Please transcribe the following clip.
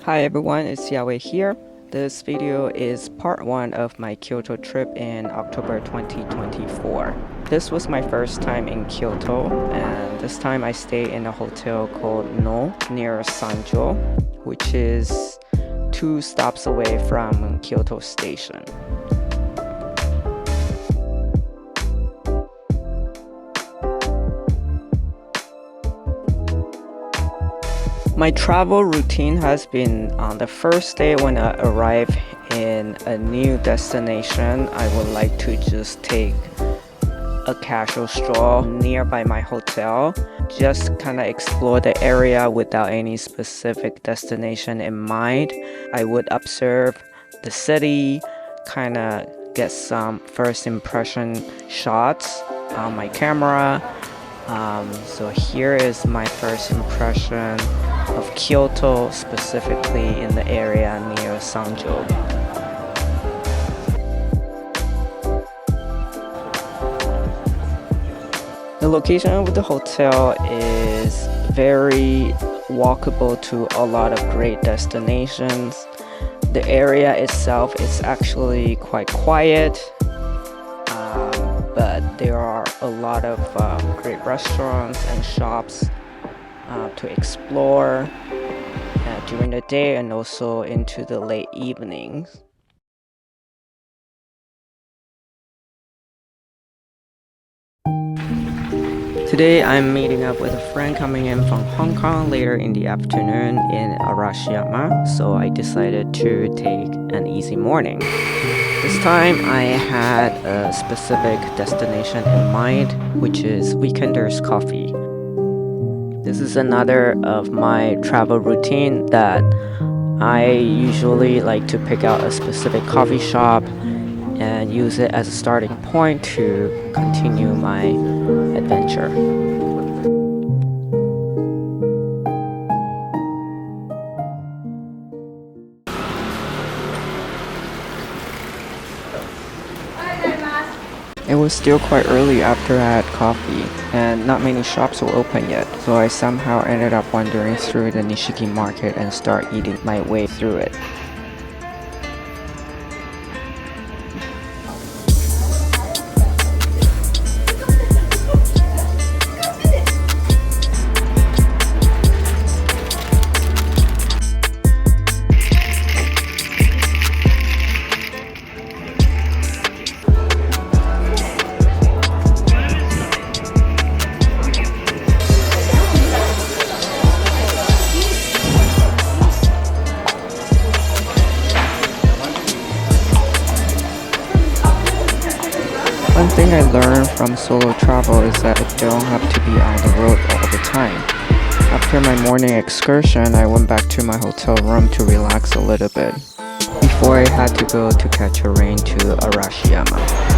Hi everyone, it's BYYAWEI here. This video is part 1 of my Kyoto trip in October 2024. This was my first time in Kyoto, and this time I stayed in a hotel called No near Sanjo, which is 2 stops away from Kyoto Station. My travel routine has been on the first day when I arrive in a new destination. I would like to just take a casual stroll nearby my hotel, just kind of explore the area without any specific destination in mind. I would observe the city, kind of get some first impression shots on my camera. So here is my first impression of Kyoto, specifically in the area near Sanjo. The location of the hotel is very walkable to a lot of great destinations. The area itself is actually quite quiet, but there are a lot of great restaurants and shops to explore during the day and also into the late evenings. Today I'm meeting up with a friend coming in from Hong Kong later in the afternoon in Arashiyama, so I decided to take an easy morning. This time I had a specific destination in mind, which is Weekender's Coffee. This is another of my travel routine that I usually like to pick out a specific coffee shop and use it as a starting point to continue my adventure. It was still quite early after I had coffee, and not many shops were open yet, so I somehow ended up wandering through the Nishiki market and start eating my way through it. One thing I learned from solo travel is that I don't have to be on the road all the time. After my morning excursion, I went back to my hotel room to relax a little bit before I had to go to catch a train to Arashiyama.